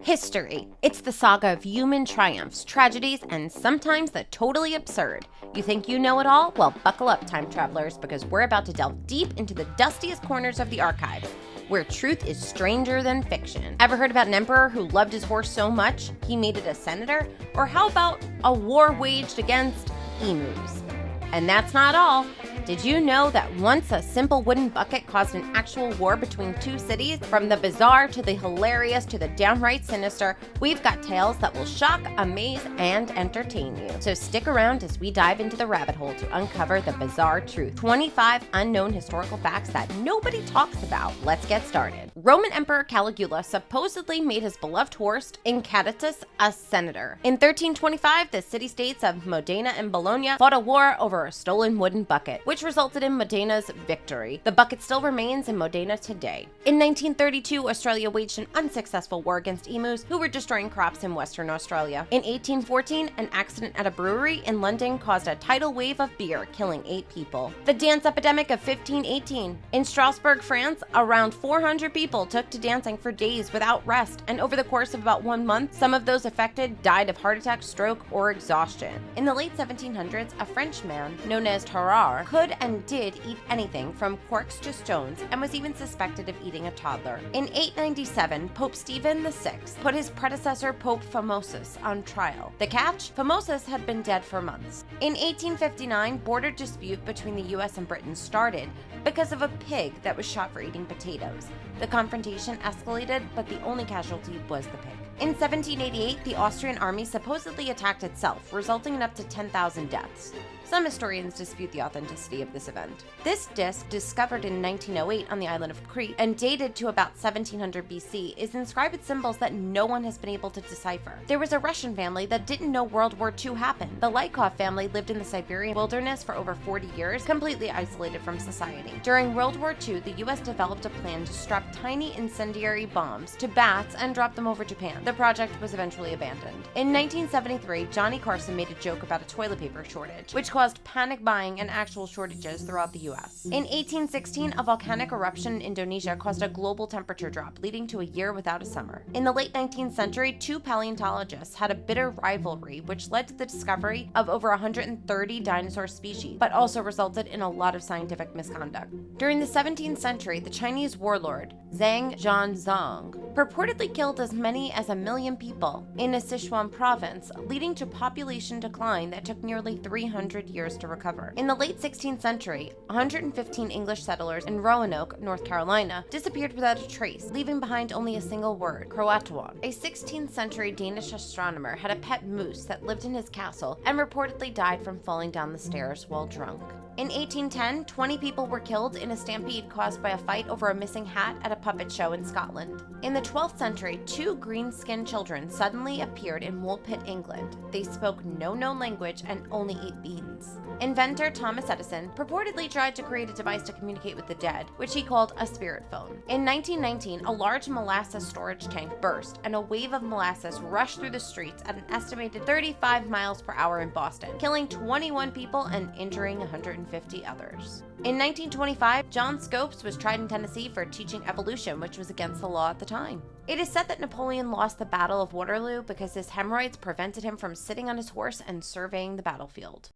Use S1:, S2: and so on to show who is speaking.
S1: History. It's the saga of human triumphs, tragedies, and sometimes the totally absurd. You think you know it all? Well, buckle up, time travelers, because we're about to delve deep into the dustiest corners of the archives, where truth is stranger than fiction. Ever heard about an emperor who loved his horse so much he made it a senator? Or how about a war waged against emus? And that's not all. Did you know that once a simple wooden bucket caused an actual war between two cities? From the bizarre to the hilarious to the downright sinister, we've got tales that will shock, amaze, and entertain you. So stick around as we dive into the rabbit hole to uncover the bizarre truth. 25 unknown historical facts that nobody talks about. Let's get started. Roman Emperor Caligula supposedly made his beloved horse Incatatus a senator. In 1325, the city-states of Modena and Bologna fought a war over a stolen wooden bucket, which resulted in Modena's victory. The bucket still remains in Modena today. In 1932, Australia waged an unsuccessful war against emus who were destroying crops in Western Australia. In 1814, an accident at a brewery in London caused a tidal wave of beer, killing 8 people. The dance epidemic of 1518. In Strasbourg, France, around 400 people took to dancing for days without rest, and over the course of about 1 month, some of those affected died of heart attack, stroke, or exhaustion. In the late 1700s, a French man known as Tarare could and did eat anything from quarks to stones and was even suspected of eating a toddler. In 897, Pope Stephen VI put his predecessor Pope Formosus on trial. The catch? Formosus had been dead for months. In 1859, border dispute between the US and Britain started because of a pig that was shot for eating potatoes. The confrontation escalated, but the only casualty was the pig. In 1788, the Austrian army supposedly attacked itself, resulting in up to 10,000 deaths. Some historians dispute the authenticity of this event. This disc, discovered in 1908 on the island of Crete and dated to about 1700 BC, is inscribed with symbols that no one has been able to decipher. There was a Russian family that didn't know World War II happened. The Lykov family lived in the Siberian wilderness for over 40 years, completely isolated from society. During World War II, the US developed a plan to strap tiny incendiary bombs to bats and drop them over Japan. The project was eventually abandoned. In 1973, Johnny Carson made a joke about a toilet paper shortage, which caused panic buying and actual shortages throughout the US. In 1816, a volcanic eruption in Indonesia caused a global temperature drop, leading to a year without a summer. In the late 19th century, 2 paleontologists had a bitter rivalry, which led to the discovery of over 130 dinosaur species, but also resulted in a lot of scientific misconduct. During the 17th century, the Chinese warlord Zhang Zhangzong purportedly killed as many as 1 million people in a Sichuan province, leading to population decline that took nearly 300 years to recover. In the late 16th century, 115 English settlers in Roanoke, North Carolina, disappeared without a trace, leaving behind only a single word, Croatoan. A 16th century Danish astronomer had a pet moose that lived in his castle and reportedly died from falling down the stairs while drunk. In 1810, 20 people were killed in a stampede caused by a fight over a missing hat at a puppet show in Scotland. In the 12th century, 2 green-skinned children suddenly appeared in Woolpit, England. They spoke no known language and only ate beans. Inventor Thomas Edison purportedly tried to create a device to communicate with the dead, which he called a spirit phone. In 1919, a large molasses storage tank burst, and a wave of molasses rushed through the streets at an estimated 35 miles per hour in Boston, killing 21 people and injuring 150 others. In 1925, John Scopes was tried in Tennessee for teaching evolution, which was against the law at the time. It is said that Napoleon lost the Battle of Waterloo because his hemorrhoids prevented him from sitting on his horse and surveying the battlefield.